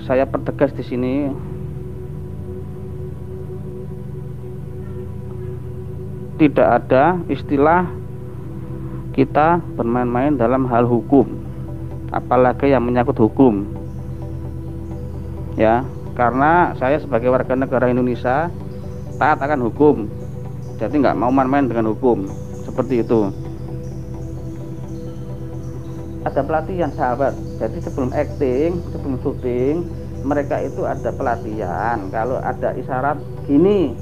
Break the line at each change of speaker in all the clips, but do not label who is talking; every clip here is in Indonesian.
saya pertegas di sini, tidak ada istilah kita bermain-main dalam hal hukum, apalagi yang menyangkut hukum, ya. Karena saya sebagai warga negara Indonesia taat akan hukum, jadi nggak mau main-main dengan hukum, seperti itu. Ada pelatihan sahabat, jadi sebelum acting, sebelum syuting, mereka itu ada pelatihan. Kalau ada isyarat gini,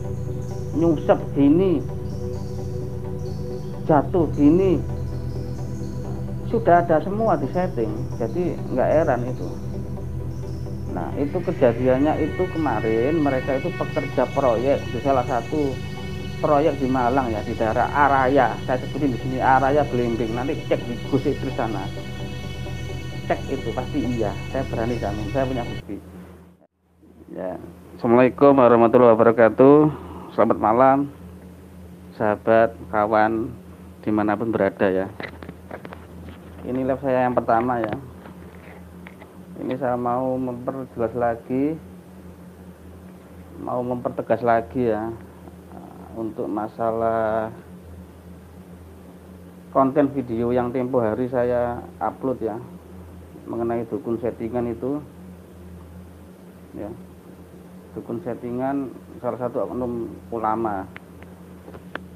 nyungsep gini, jatuh gini, sudah ada semua di setting, jadi nggak heran itu. Nah, itu kejadiannya itu kemarin mereka itu pekerja proyek di salah satu proyek di Malang, ya, di daerah Araya. Saya sebutin di sini Araya Belimbing. Nanti cek di Gus Idris sana, cek itu pasti iya, saya berani jamin, saya punya bukti, ya. Assalamualaikum warahmatullahi wabarakatuh. Selamat malam sahabat, kawan, dimanapun berada, ya. Ini live saya yang pertama, ya. Ini saya mau memperjelas lagi, mau mempertegas lagi, ya, untuk masalah konten video yang tempo hari saya upload, ya, mengenai dukun settingan itu, ya. Dukun settingan salah satu oknum ulama,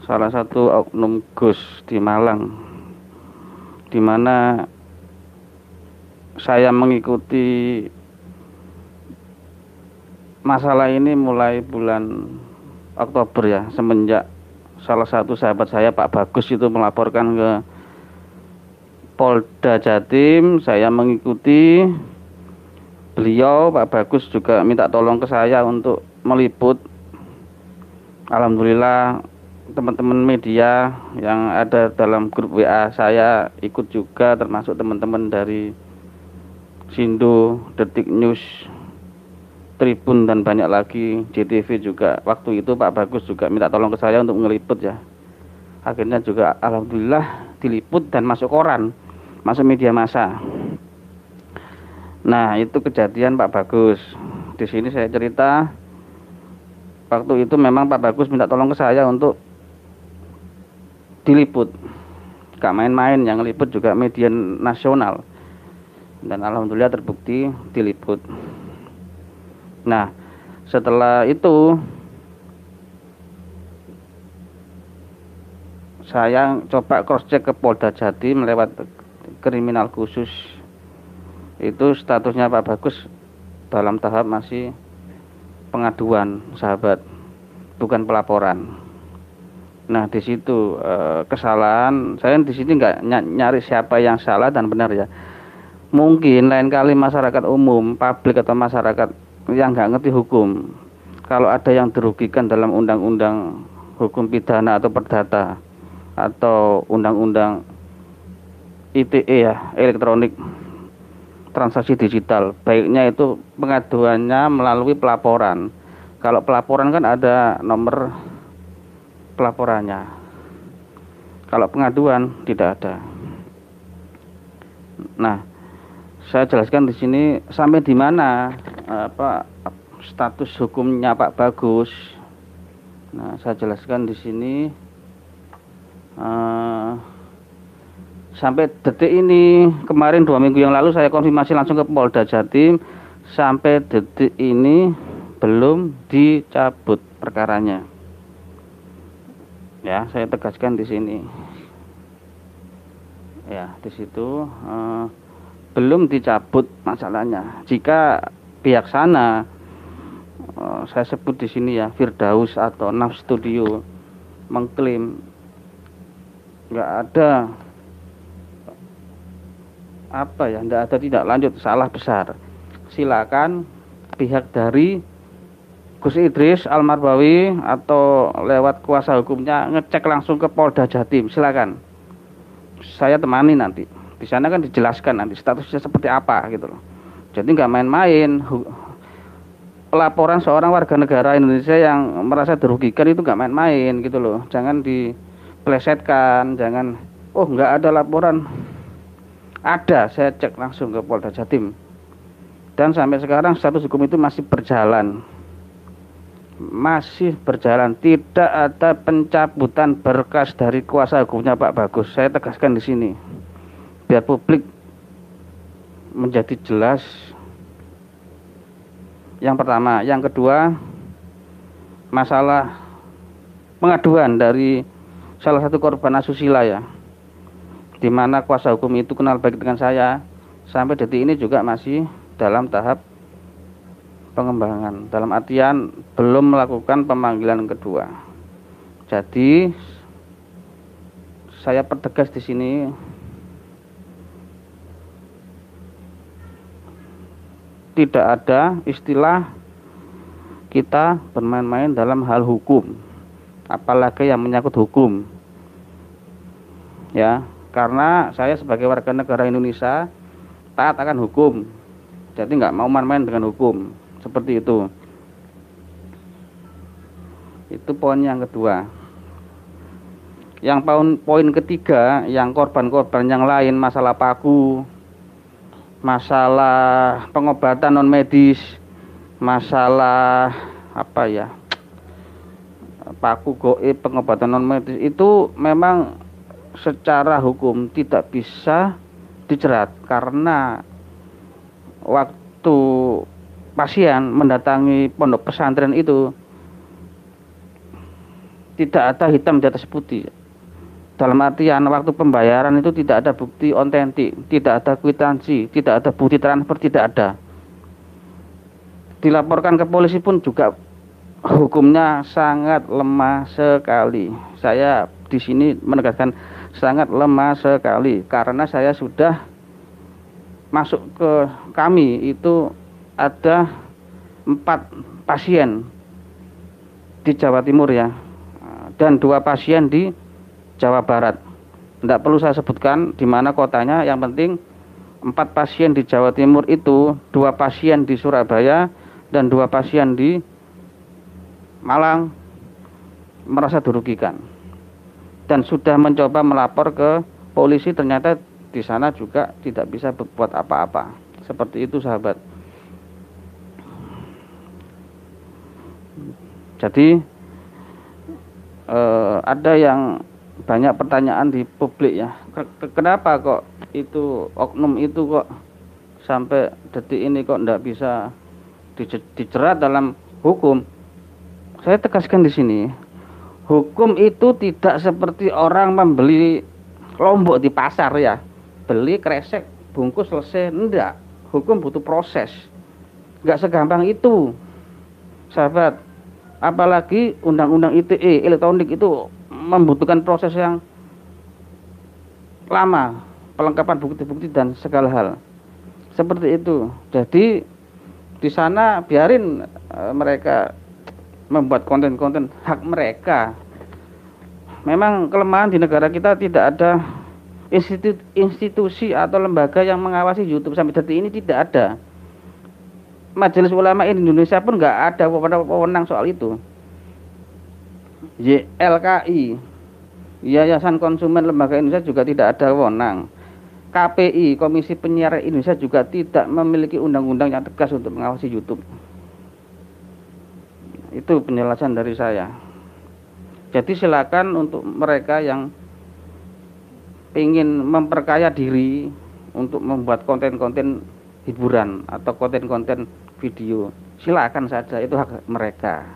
salah satu oknum Gus di Malang, di mana saya mengikuti masalah ini mulai bulan Oktober, ya, semenjak salah satu sahabat saya Pak Bagus itu melaporkan ke Polda Jatim. Saya mengikuti, beliau Pak Bagus juga minta tolong ke saya untuk meliput. Alhamdulillah teman-teman media yang ada dalam grup WA saya ikut juga, termasuk teman-teman dari Sindo, Detik News, Tribun, dan banyak lagi, JTV juga. Waktu itu Pak Bagus juga minta tolong ke saya untuk ngeliput, ya. Akhirnya juga alhamdulillah diliput dan masuk koran, masuk media massa. Nah, itu kejadian Pak Bagus. Di sini saya cerita, waktu itu memang Pak Bagus minta tolong ke saya untuk diliput. Gak main-main, yang ngeliput juga media nasional. Dan alhamdulillah terbukti diliput. Nah, setelah itu saya coba cross check ke Polda Jatim lewat kriminal khusus. Itu statusnya Pak Bagus dalam tahap masih pengaduan, sahabat, bukan pelaporan. Nah, di situ kesalahan saya di sini nggak nyari siapa yang salah dan benar, ya. Mungkin lain kali masyarakat umum, publik atau masyarakat yang nggak ngerti hukum, kalau ada yang dirugikan dalam undang-undang hukum pidana atau perdata atau undang-undang ITE, ya, elektronik transaksi digital, baiknya itu pengaduannya melalui pelaporan. Kalau pelaporan kan ada nomor pelaporannya, kalau pengaduan tidak ada. Nah, saya jelaskan di sini sampai di mana status hukumnya Pak Bagus. Nah, saya jelaskan di sini sampai detik ini. Kemarin 2 minggu yang lalu saya konfirmasi langsung ke Polda Jatim, sampai detik ini belum dicabut perkaranya, ya. Saya tegaskan di sini, ya, di situ belum dicabut masalahnya. Jika pihak sana, saya sebut di sini, ya, Firdaus atau Naf Studio, mengklaim nggak ada nggak ada tidak lanjut, salah besar. Silakan pihak dari Gus Idris Almarbawi atau lewat kuasa hukumnya ngecek langsung ke Polda Jatim, silakan. Saya temani nanti. Di sana kan dijelaskan nanti statusnya seperti apa, gitu loh. Jadi nggak main-main. Laporan seorang warga negara Indonesia yang merasa dirugikan itu nggak main-main, gitu loh. Jangan dipelesetkan, jangan nggak ada laporan. Ada, saya cek langsung ke Polda Jatim. Dan sampai sekarang status hukum itu masih berjalan. Masih berjalan, tidak ada pencabutan berkas dari kuasa hukumnya Pak Bagus. Saya tegaskan di sini, biar publik menjadi jelas. Yang pertama, yang kedua, masalah pengaduan dari salah satu korban asusila ya, di mana kuasa hukum itu kenal baik dengan saya, sampai detik ini juga masih dalam tahap pengembangan, dalam artian belum melakukan pemanggilan kedua. Jadi saya pertegas di sini, tidak ada istilah kita bermain-main dalam hal hukum, apalagi yang menyangkut hukum. Ya, karena saya sebagai warga negara Indonesia taat akan hukum, jadi nggak mau main-main dengan hukum, seperti itu. Itu poin yang kedua. Yang poin ketiga, yang korban-korban yang lain, masalah paku, masalah pengobatan non medis, masalah apa ya, paku goib, pengobatan non medis, itu memang secara hukum tidak bisa dijerat, karena waktu pasien mendatangi pondok pesantren itu tidak ada hitam di atas putih. Dalam artian waktu pembayaran itu tidak ada bukti otentik, tidak ada kwitansi, tidak ada bukti transfer, tidak ada. Dilaporkan ke polisi pun juga hukumnya sangat lemah sekali. Saya di sini menegaskan sangat lemah sekali, karena saya sudah masuk ke kami itu ada 4 pasien di Jawa Timur ya, dan 2 pasien di Jawa Barat. Tidak perlu saya sebutkan di mana kotanya, yang penting 4 pasien di Jawa Timur itu, 2 pasien di Surabaya dan 2 pasien di Malang merasa dirugikan, dan sudah mencoba melapor ke polisi, ternyata di sana juga tidak bisa berbuat apa-apa. Seperti itu sahabat. Jadi ada yang banyak pertanyaan di publik ya, kenapa kok itu oknum itu kok sampai detik ini kok tidak bisa dijerat dalam hukum. Saya tegaskan di sini, hukum itu tidak seperti orang membeli lombok di pasar ya, beli kresek bungkus selesai. Enggak, hukum butuh proses, enggak segampang itu sahabat. Apalagi undang-undang ITE elektronik itu membutuhkan proses yang lama, pelengkapan bukti-bukti dan segala hal seperti itu. Jadi di sana biarin mereka membuat konten-konten hak mereka. Memang kelemahan di negara kita tidak ada institusi atau lembaga yang mengawasi YouTube. Sampai detik ini tidak ada. Majelis Ulama Indonesia pun nggak ada wewenang soal itu. YLKI, Yayasan Konsumen Lembaga Indonesia, juga tidak ada wewenang. KPI, Komisi Penyiaran Indonesia, juga tidak memiliki undang-undang yang tegas untuk mengawasi YouTube. Itu penjelasan dari saya. Jadi silakan untuk mereka yang ingin memperkaya diri untuk membuat konten-konten hiburan atau konten-konten video, silakan saja, itu hak mereka.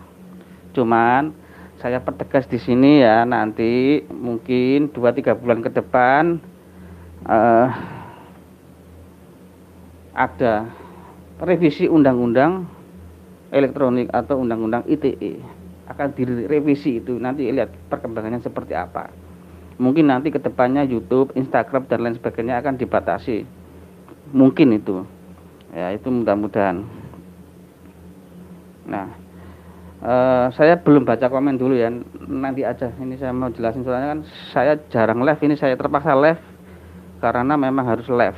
Cuman saya pertegas di sini ya, nanti mungkin 2-3 bulan ke depan ada revisi undang-undang elektronik atau undang-undang ITE, akan direvisi itu, nanti lihat perkembangannya seperti apa. Mungkin nanti ke depannya YouTube, Instagram dan lain sebagainya akan dibatasi, mungkin itu ya, itu mudah-mudahan. Nah, saya belum baca komen dulu ya, nanti aja. Ini saya mau jelasin, soalnya kan saya jarang live, ini saya terpaksa live karena memang harus live.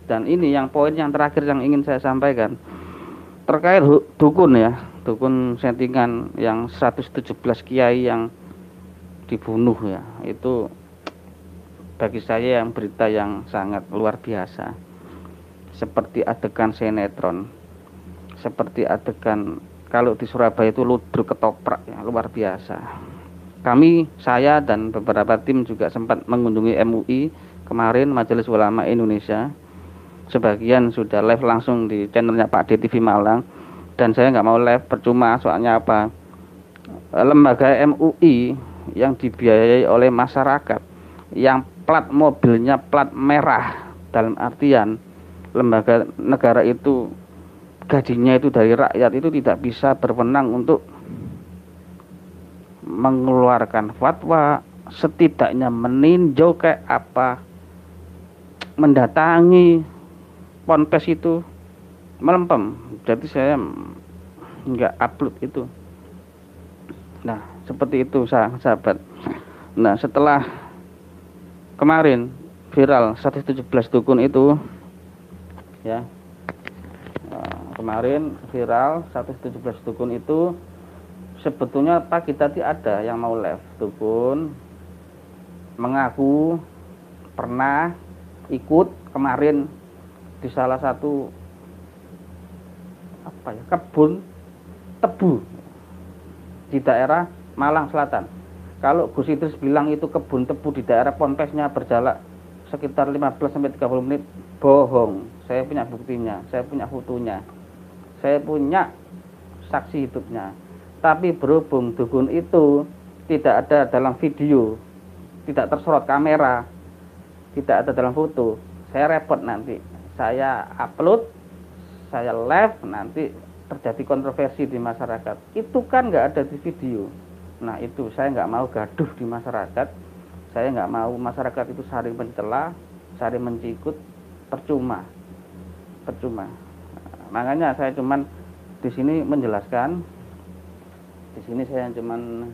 Dan ini yang poin yang terakhir yang ingin saya sampaikan terkait dukun ya, dukun settingan yang 117 kiai yang dibunuh ya, itu bagi saya yang berita yang sangat luar biasa, seperti adegan sinetron. seperti adegan kalau di Surabaya itu ludruk ketoprak ya, luar biasa. Kami, saya dan beberapa tim juga sempat mengunjungi MUI kemarin, Majelis Ulama Indonesia. Sebagian sudah live langsung di channelnya Pak D TV Malang, dan saya nggak mau live percuma, soalnya apa, lembaga MUI yang dibiayai oleh masyarakat, yang plat mobilnya plat merah, dalam artian lembaga negara itu gajinya itu dari rakyat, itu tidak bisa berwenang untuk mengeluarkan fatwa, setidaknya meninjau kayak apa, mendatangi ponpes itu, melempem. Jadi saya nggak upload itu. Nah seperti itu sahabat. Nah setelah kemarin viral 117 dukun itu ya, kemarin viral 117 dukun itu, sebetulnya pagi tadi ada yang mau live dukun mengaku pernah ikut kemarin di salah satu kebun tebu di daerah Malang Selatan. Kalau Gus Idris bilang itu kebun tebu di daerah ponpesnya berjarak sekitar 15-30 menit, bohong. Saya punya buktinya, saya punya fotonya, saya punya saksi hidupnya. Tapi berhubung dukun itu tidak ada dalam video, tidak tersorot kamera, tidak ada dalam foto, saya repot nanti. Saya upload, saya live, nanti terjadi kontroversi di masyarakat. Itu kan nggak ada di video. Nah itu saya nggak mau gaduh di masyarakat. Saya nggak mau masyarakat itu saling mencela, saling mencikut, percuma. Makanya saya cuman di sini menjelaskan. Di sini saya cuman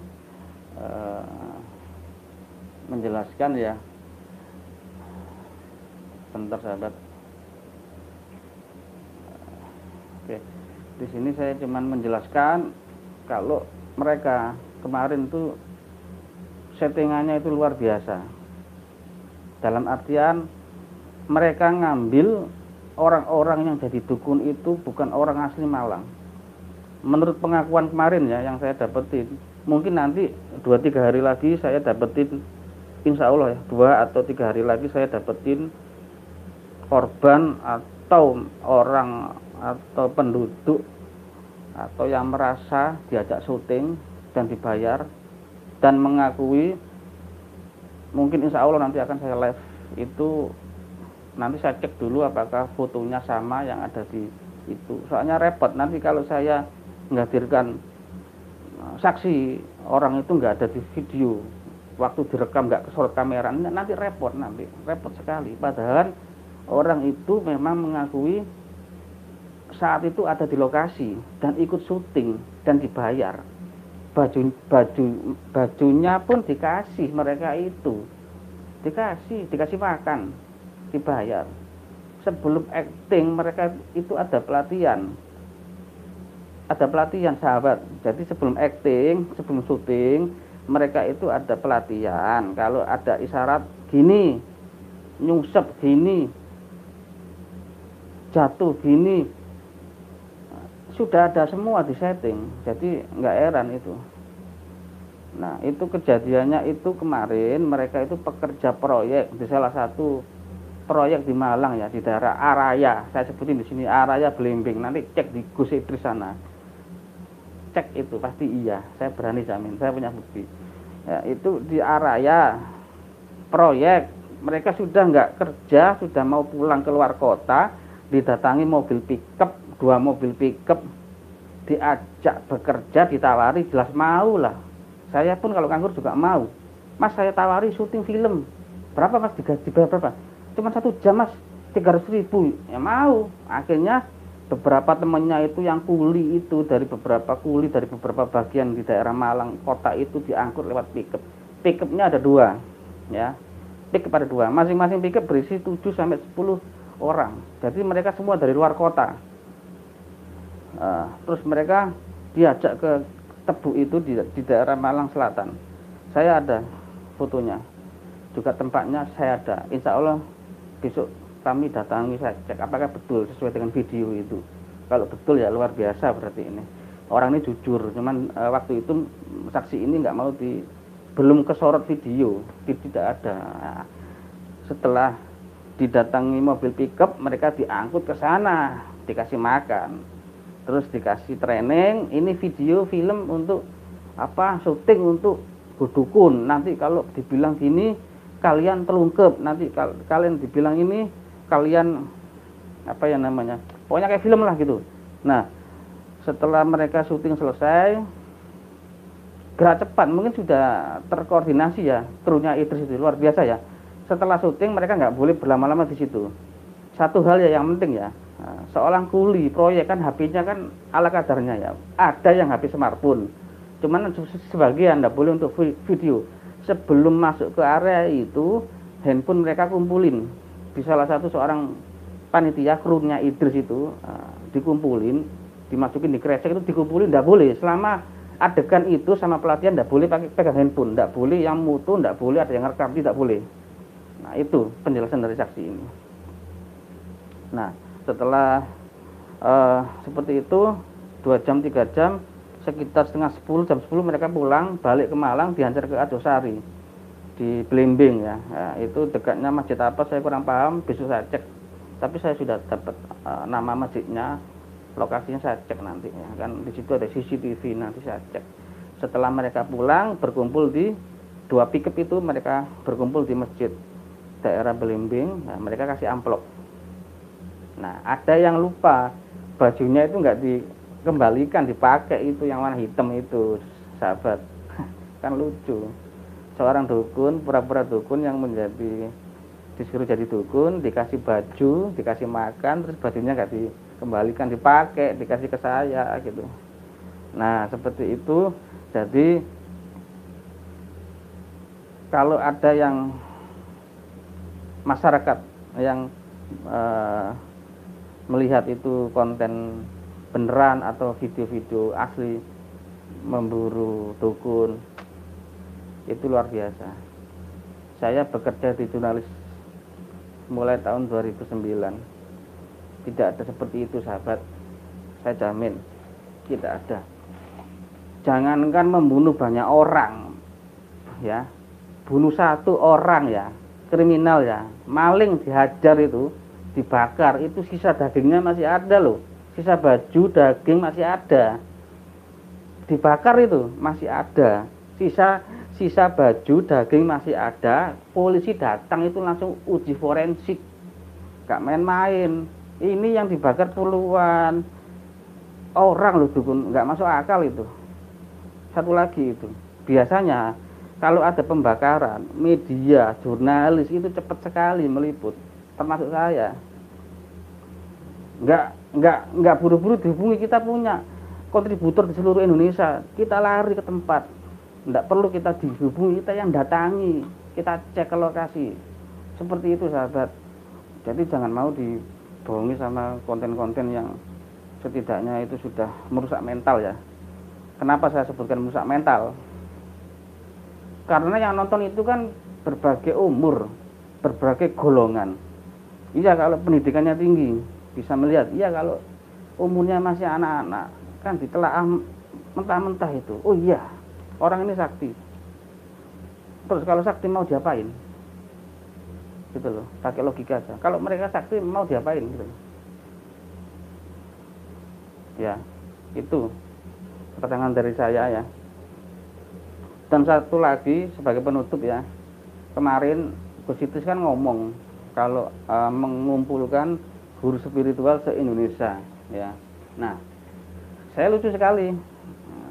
menjelaskan ya. Bentar sahabat. Oke, di sini saya cuman menjelaskan kalau mereka kemarin tuh settingannya itu luar biasa. Dalam artian mereka ngambil orang-orang yang jadi dukun itu bukan orang asli Malang. Menurut pengakuan kemarin ya yang saya dapetin, mungkin nanti 2-3 hari lagi saya dapetin, insya Allah ya 2 atau 3 hari lagi saya dapetin korban atau orang atau penduduk atau yang merasa diajak syuting dan dibayar dan mengakui, mungkin insya Allah nanti akan saya live itu. Nanti saya cek dulu apakah fotonya sama yang ada di itu, soalnya repot nanti kalau saya menghadirkan saksi orang itu nggak ada di video, waktu direkam nggak kesorot kamera, nanti repot sekali. Padahal orang itu memang mengakui saat itu ada di lokasi dan ikut syuting dan dibayar. Bajunya pun dikasih, mereka itu dikasih makan, dibayar. Sebelum acting mereka itu ada pelatihan sahabat. Jadi sebelum acting, sebelum syuting mereka itu ada pelatihan. Kalau ada isyarat gini, nyungsep gini, jatuh gini, sudah ada semua di setting. Jadi nggak heran itu. Nah itu kejadiannya itu kemarin mereka itu pekerja proyek di salah satu proyek di Malang ya, di daerah Araya. Saya sebutin di sini Araya Belimbing. Nanti cek di Gus Idris sana. Cek itu pasti iya. Saya berani jamin. Saya punya bukti. Ya, itu di Araya proyek. Mereka sudah nggak kerja, sudah mau pulang keluar kota, didatangi mobil pickup, 2 mobil pickup, diajak bekerja, ditawari, jelas mau lah. Saya pun kalau nganggur juga mau. Mas saya tawari syuting film, berapa mas, dibayar berapa? Cuma 1 jam mas, 300.000. Ya mau. Akhirnya beberapa temannya itu yang kuli itu dari beberapa bagian di daerah Malang kota itu diangkut lewat pickup. Pickupnya ada 2 ya, pickup ada 2, masing-masing pickup berisi 7-10 orang. Jadi mereka semua dari luar kota. Terus mereka diajak ke tebu itu di daerah Malang Selatan. Saya ada fotonya, juga tempatnya saya ada. Insya Allah besok kami datangi, saya cek apakah betul sesuai dengan video itu. Kalau betul ya luar biasa berarti ini. Orang ini jujur, cuman waktu itu saksi ini nggak mau belum kesorot video, tidak ada. Nah, setelah didatangi mobil pickup, mereka diangkut ke sana, dikasih makan, terus dikasih training. Ini video film untuk apa? Syuting untuk dukun. Nanti kalau dibilang gini, kalian terungkep. Nanti kalian dibilang ini, kalian apa ya namanya? Pokoknya kayak film lah gitu. Nah, setelah mereka syuting selesai, gerak cepat, mungkin sudah terkoordinasi ya, krunya Idris itu luar biasa ya. Setelah syuting mereka nggak boleh berlama-lama di situ. Satu hal ya yang penting ya, seorang kuli proyek kan HP-nya kan ala kadarnya ya. Ada yang HP smartphone, cuman sebagian nggak boleh untuk video. Sebelum masuk ke area itu, handphone mereka kumpulin. Di salah satu seorang panitia krunya Idris itu dikumpulin, dimasukin di kresek itu dikumpulin, nggak boleh selama adegan itu sama pelatihan, nggak boleh pegang handphone, nggak boleh yang mutu, nggak boleh ada yang rekam, tidak boleh. Nah itu penjelasan dari saksi ini. Nah setelah seperti itu 2 jam 3 jam, sekitar setengah 10 jam 10 mereka pulang balik ke Malang, diantar ke Adosari di Blimbing ya. Nah, itu dekatnya masjid apa saya kurang paham, besok saya cek, tapi saya sudah dapat nama masjidnya, lokasinya saya cek nanti ya, kan di situ ada CCTV, nanti saya cek. Setelah mereka pulang berkumpul di 2 pickup itu, mereka berkumpul di masjid daerah Belimbing. Nah, mereka kasih amplop. Nah ada yang lupa bajunya itu nggak dikembalikan, dipakai itu yang warna hitam itu, sahabat. Kan lucu, seorang dukun, pura-pura dukun yang disuruh jadi dukun, dikasih baju, dikasih makan, terus bajunya nggak dikembalikan, dipakai, dikasih ke saya gitu. Nah seperti itu. Jadi kalau ada yang masyarakat yang melihat itu konten beneran atau video-video asli memburu dukun, itu luar biasa. Saya bekerja di jurnalis mulai tahun 2009, tidak ada seperti itu sahabat, saya jamin tidak ada. Jangankan membunuh banyak orang ya, bunuh 1 orang ya, kriminal ya, maling dihajar itu, dibakar, itu sisa dagingnya masih ada loh, sisa baju daging masih ada, dibakar itu masih ada, sisa baju daging masih ada. Polisi datang itu langsung uji forensik, gak main-main. Ini yang dibakar puluhan orang loh dukun, gak masuk akal itu. Satu lagi itu, biasanya kalau ada pembakaran, media, jurnalis itu cepat sekali meliput, termasuk saya. Enggak buru-buru dihubungi, kita punya kontributor di seluruh Indonesia, kita lari ke tempat, enggak perlu kita dihubungi, kita yang datangi, kita cek ke lokasi. Seperti itu sahabat. Jadi jangan mau dibohongi sama konten-konten yang setidaknya itu sudah merusak mental ya. Kenapa saya sebutkan merusak mental? Karena yang nonton itu kan berbagai umur, berbagai golongan. Iya kalau pendidikannya tinggi bisa melihat. Iya kalau umurnya masih anak-anak kan ditelaah mentah-mentah itu. Oh iya, orang ini sakti. Terus kalau sakti mau diapain? Gitu loh, pakai logika aja. Kalau mereka sakti mau diapain gitu loh. Ya, itu keterangan dari saya ya. Dan satu lagi sebagai penutup ya, kemarin Gus Idris kan ngomong kalau mengumpulkan guru spiritual se-Indonesia ya. Nah saya lucu sekali,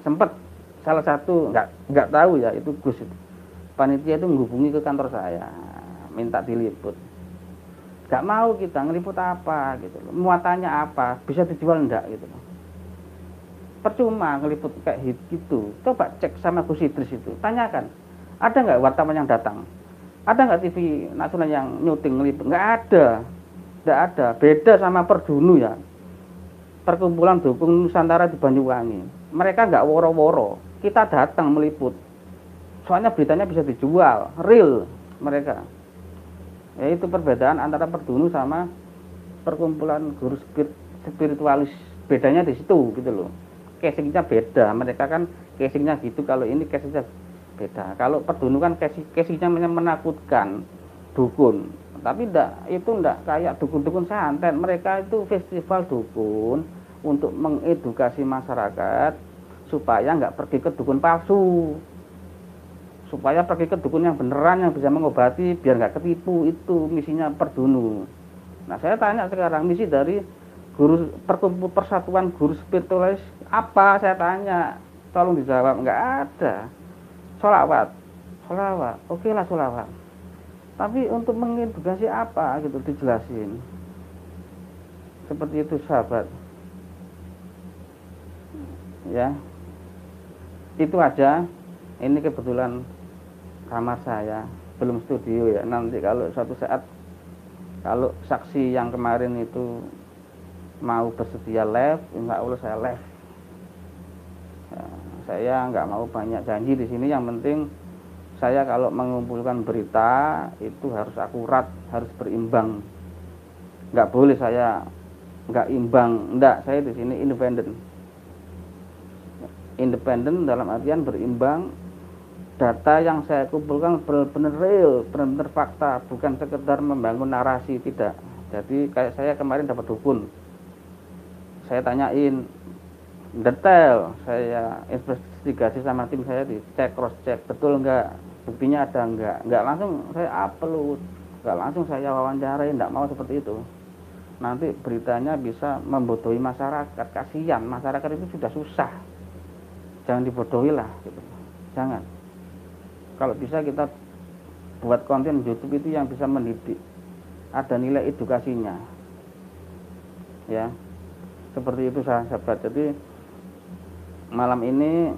sempat salah satu nggak tahu ya itu Gus panitia itu menghubungi ke kantor saya, minta diliput. Nggak mau kita ngeliput apa gitu loh, muatannya apa, bisa dijual enggak gitu loh. Percuma ngeliput kayak gitu. Coba cek sama Gus Idris itu, tanyakan, ada nggak wartawan yang datang, ada nggak TV nasional yang nyuting ngeliput? Nggak ada. Beda sama Perdunu ya, perkumpulan dukun Nusantara di Banyuwangi. Mereka nggak woro-woro, kita datang meliput. Soalnya beritanya bisa dijual, real mereka. Yaitu perbedaan antara Perdunu sama perkumpulan guru spiritualis bedanya di situ gitu loh. Casingnya beda, mereka kan casingnya gitu, kalau ini casingnya beda. Kalau Perdunu kan casingnya menakutkan, dukun. Tapi itu enggak kayak dukun-dukun santet. Mereka itu festival dukun untuk mengedukasi masyarakat supaya nggak pergi ke dukun palsu, supaya pergi ke dukun yang beneran yang bisa mengobati biar nggak ketipu. Itu misinya Perdunu. Nah, saya tanya sekarang, misi dari guru persatuan guru spiritualis apa? Saya tanya, tolong dijawab. Nggak ada. Sholawat, oke lah sholawat. Tapi untuk mengedukasi apa gitu, dijelasin. Seperti itu sahabat. Ya, itu aja. Ini kebetulan kamar saya, belum studio ya. Nanti kalau suatu saat, kalau saksi yang kemarin itu mau bersedia live, insya Allah saya live. Ya, saya nggak mau banyak janji di sini. Yang penting saya kalau mengumpulkan berita itu harus akurat, harus berimbang. Nggak boleh saya nggak imbang. Nggak, saya di sini independen. Independen dalam artian berimbang. Data yang saya kumpulkan benar-benar real, benar-benar fakta, bukan sekedar membangun narasi, tidak. Jadi kayak saya kemarin dapat dukun, saya tanyain detail, saya investigasi sama tim saya, dicek, cross check, betul enggak, buktinya ada enggak langsung saya upload, enggak langsung saya wawancarai, enggak mau seperti itu. Nanti beritanya bisa membodohi masyarakat, kasihan, masyarakat itu sudah susah, jangan dibodohi lah gitu. Jangan. Kalau bisa kita buat konten YouTube itu yang bisa mendidik, ada nilai edukasinya, ya. Seperti itu sahabat. Jadi malam ini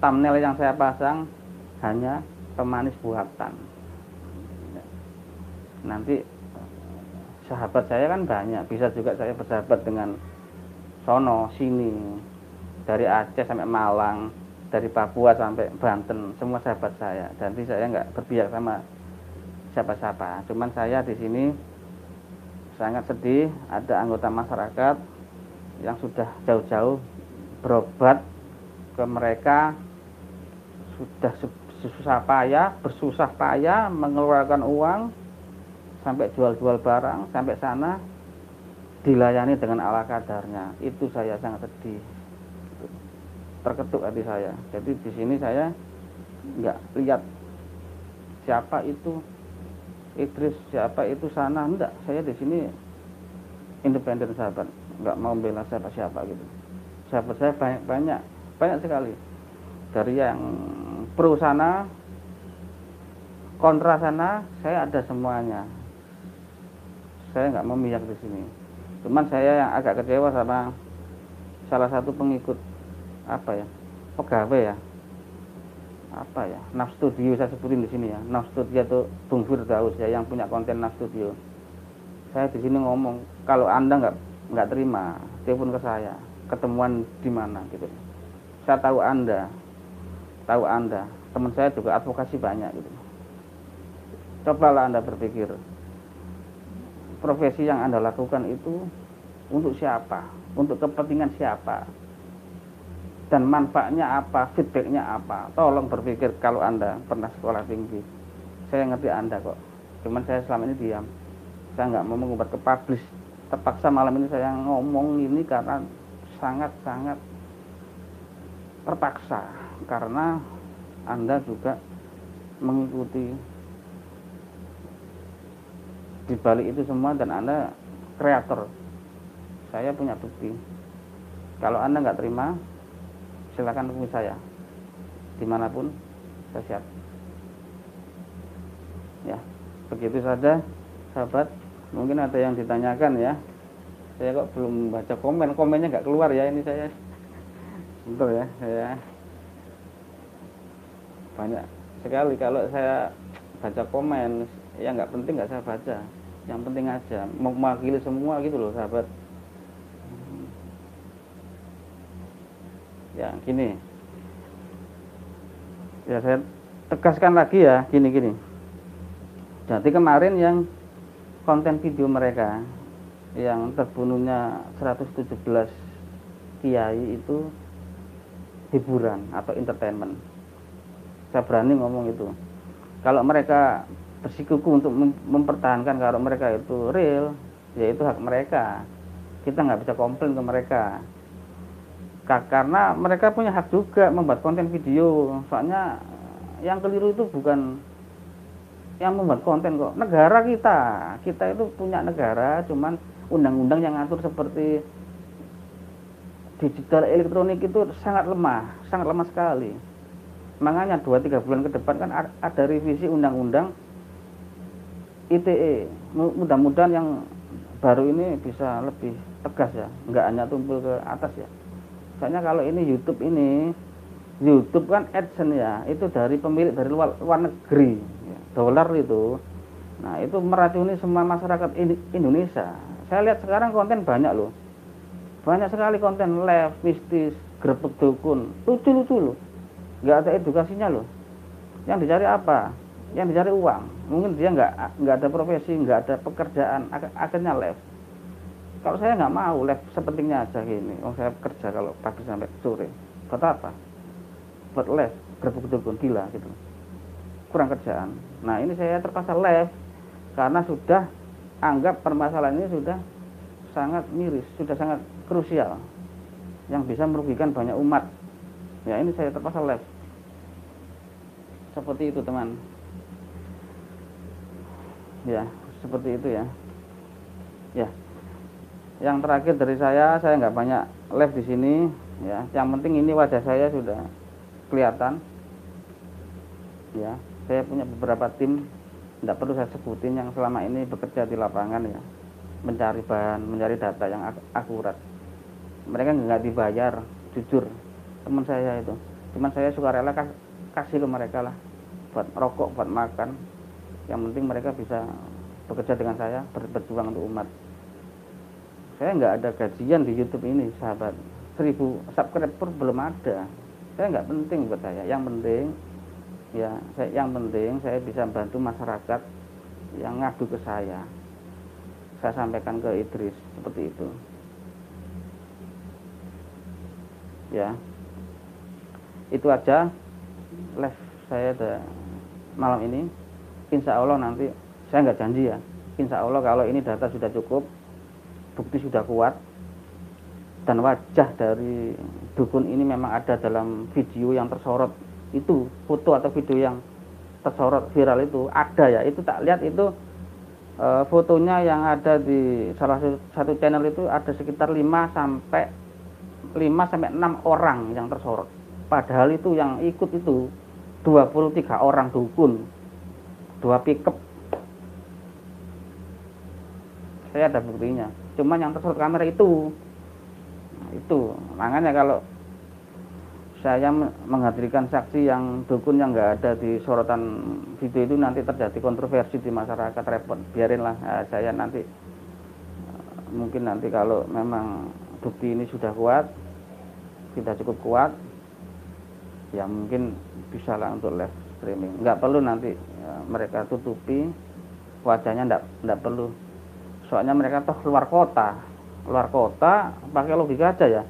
thumbnail yang saya pasang hanya pemanis buatan. Nanti sahabat saya kan banyak, bisa juga saya bersahabat dengan sono sini, dari Aceh sampai Malang, dari Papua sampai Banten, semua sahabat saya. Jadi saya nggak berpihak sama siapa-siapa. Cuman saya di sini sangat sedih, ada anggota masyarakat yang sudah jauh-jauh berobat ke mereka, sudah bersusah payah mengeluarkan uang, sampai jual-jual barang, sampai sana dilayani dengan ala kadarnya. Itu saya sangat sedih, terketuk hati saya. Jadi di sini saya nggak lihat siapa itu Idris, siapa itu sana, enggak. Saya di sini independen sahabat, nggak mau bela siapa-siapa gitu. Sahabat saya banyak sekali, dari yang pro sana, kontra sana, saya ada semuanya. Saya nggak memihak di sini. Cuman saya yang agak kecewa sama salah satu pengikut pegawai Naf Studio, saya sebutin di sini ya. Naf Studio itu Bung Firdaus ya, yang punya konten Naf Studio. Saya di sini ngomong, kalau Anda nggak terima, telepon ke saya, ketemuan di mana gitu. Saya tahu Anda, teman saya juga advokasi banyak gitu. Cobalah Anda berpikir, profesi yang Anda lakukan itu untuk siapa, untuk kepentingan siapa, dan manfaatnya apa, feedbacknya apa. Tolong berpikir. Kalau Anda pernah sekolah tinggi, saya ngerti Anda kok. Cuman saya selama ini diam, saya nggak mau mengumbar ke publish. Terpaksa malam ini saya ngomong ini karena sangat-sangat terpaksa, karena Anda juga mengikuti di balik itu semua, dan Anda kreator. Saya punya bukti. Kalau Anda nggak terima, silakan hubungi saya dimanapun, saya siap. Ya, begitu saja sahabat. Mungkin ada yang ditanyakan ya. Saya kok belum baca komennya nggak keluar ya, ini saya bentar ya, saya banyak sekali kalau saya baca komen ya, nggak penting nggak saya baca, yang penting aja mewakili semua gitu loh sahabat. Ya gini, ya saya tegaskan lagi ya, gini. Jadi kemarin yang konten video mereka yang terbunuhnya 117 kiai itu hiburan atau entertainment. Saya berani ngomong itu. Kalau mereka bersikuku untuk mempertahankan kalau mereka itu real, ya itu hak mereka. Kita nggak bisa komplain ke mereka. Karena mereka punya hak juga membuat konten video. Soalnya yang keliru itu bukan yang membuat konten kok, negara kita itu punya negara, cuman undang-undang yang ngatur seperti digital elektronik itu sangat lemah sekali. Makanya 2-3 bulan ke depan kan ada revisi undang-undang ITE. Mudah-mudahan yang baru ini bisa lebih tegas ya, nggak hanya tumpul ke atas ya. Soalnya kalau ini YouTube kan AdSense ya, itu dari pemilik dari luar negeri, ya, dolar itu. Nah itu meracuni semua masyarakat Indonesia. Saya lihat sekarang konten banyak loh, banyak sekali konten live, mistis, grebek dukun, lucu-lucu loh, nggak ada edukasinya loh. Yang dicari apa? Yang dicari uang. Mungkin dia nggak ada profesi, nggak ada pekerjaan, akhirnya live. Kalau saya nggak mau live sepentingnya aja gini. Saya kerja kalau pagi sampai sore. Buat apa? Buat live, grebek dukun, gila gitu. Kurang kerjaan. Nah ini saya terpaksa live karena sudah anggap permasalahan ini sudah sangat miris, sudah sangat krusial, yang bisa merugikan banyak umat. Ya ini saya terpaksa live. Seperti itu teman. Ya, seperti itu ya. Ya. Yang terakhir dari saya nggak banyak live di sini. Ya, yang penting ini wajah saya sudah kelihatan. Ya, saya punya beberapa tim, tidak perlu saya sebutin, yang selama ini bekerja di lapangan ya, mencari bahan, mencari data yang akurat. Mereka nggak dibayar, jujur, teman saya itu. Cuman saya sukarela kasih ke mereka lah, buat rokok, buat makan. Yang penting mereka bisa bekerja dengan saya, berjuang untuk umat. Saya nggak ada gajian di YouTube ini, sahabat. 1000 subscriber belum ada. Saya nggak penting buat saya. Yang penting saya bisa bantu masyarakat yang ngadu ke saya. Saya sampaikan ke Idris seperti itu. Ya, itu aja live saya malam ini. Insya Allah nanti, saya nggak janji ya, insya Allah kalau ini data sudah cukup, bukti sudah kuat, dan wajah dari dukun ini memang ada dalam video yang tersorot itu, foto atau video yang tersorot viral itu ada ya, itu tak lihat itu fotonya yang ada di salah satu channel itu ada sekitar 5 sampai 6 orang yang tersorot. Padahal itu yang ikut itu 23 orang dukun, 2 pickup. Saya ada buktinya. Cuman yang tersorot kamera itu. Nah, itu. Makanya kalau saya menghadirkan saksi yang dukun yang nggak ada di sorotan video itu, nanti terjadi kontroversi di masyarakat, repot. Biarinlah, nah, saya nanti mungkin nanti kalau memang bukti ini sudah kuat, sudah cukup kuat, ya mungkin bisa lah untuk live streaming. Nggak perlu nanti ya, mereka tutupi wajahnya, nggak perlu. Soalnya mereka toh luar kota pakai logika aja ya.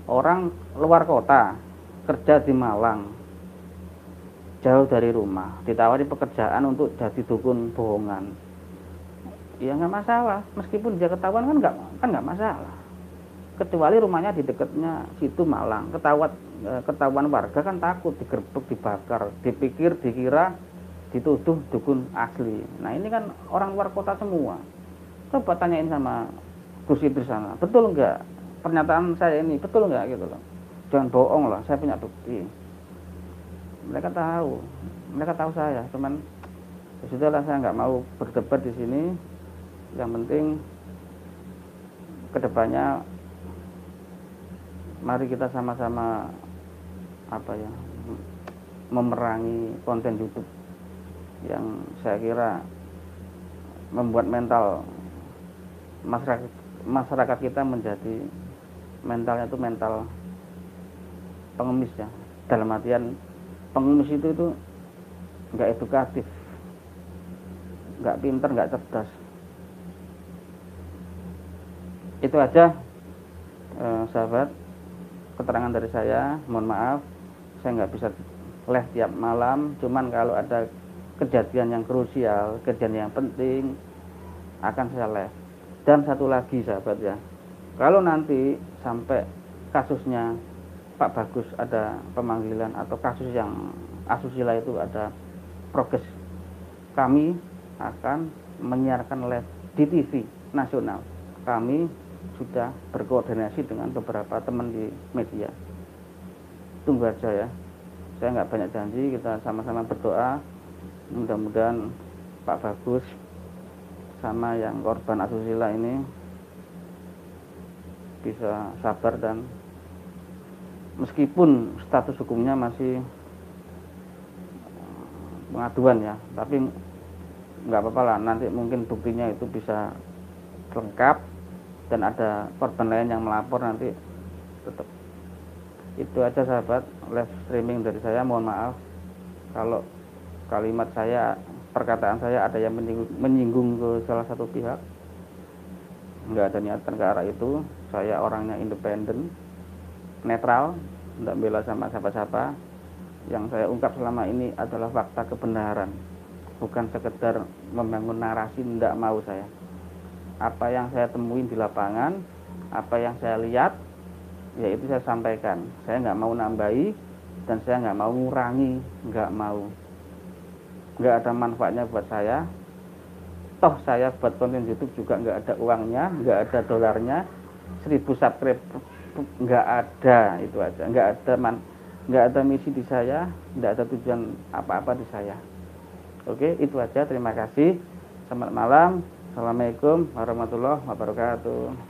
Orang luar kota kerja di Malang, jauh dari rumah, ditawari pekerjaan untuk jadi dukun bohongan, ya nggak masalah. Meskipun dia ketahuan kan nggak masalah, kecuali rumahnya di dekatnya situ Malang, ketahuan warga kan takut, digerebek, dibakar, dikira dituduh dukun asli. Nah ini kan orang luar kota semua. Coba tanyain sama Gus Idris sana, betul nggak pernyataan saya ini, betul nggak gitu loh. Jangan bohong lah, saya punya bukti. Mereka tahu saya, cuman ya sudahlah, saya nggak mau berdebat di sini. Yang penting kedepannya mari kita sama-sama memerangi konten YouTube yang saya kira membuat mental masyarakat kita menjadi mentalnya itu mental pengemis ya. Dalam artian pengemis itu nggak edukatif, nggak pintar, nggak cerdas. Itu aja sahabat. keterangan dari saya, mohon maaf saya nggak bisa live tiap malam, cuman kalau ada kejadian yang krusial, kejadian yang penting akan saya live. Dan satu lagi sahabat ya, kalau nanti sampai kasusnya Pak Bagus ada pemanggilan atau kasus yang asusila itu ada progres, kami akan menyiarkan live di TV nasional. Kami sudah berkoordinasi dengan beberapa teman di media. Tunggu aja ya, saya nggak banyak janji, kita sama-sama berdoa mudah-mudahan Pak Bagus sama yang korban asusila ini bisa sabar, dan meskipun status hukumnya masih pengaduan ya, tapi nggak apa-apa lah, nanti mungkin buktinya itu bisa lengkap dan ada korban lain yang melapor nanti tetap. Itu aja sahabat, live streaming dari saya. Mohon maaf kalau kalimat saya, perkataan saya ada yang menyinggung ke salah satu pihak. Nggak ada niatan ke arah itu. Saya orangnya independen, netral, tidak bela sama siapa-siapa. Yang saya ungkap selama ini adalah fakta kebenaran, bukan sekedar membangun narasi. Tidak mau saya. Apa yang saya temuin di lapangan, apa yang saya lihat, ya itu saya sampaikan. Saya nggak mau nambahi dan saya nggak mau ngurangi, nggak mau. Nggak ada manfaatnya buat saya. Toh saya buat konten YouTube juga nggak ada uangnya, nggak ada dolarnya. 1000 subscribe nggak ada, itu aja. Nggak ada misi di saya, nggak ada tujuan apa-apa di saya. Oke, itu aja. Terima kasih. Selamat malam. Assalamualaikum warahmatullahi wabarakatuh.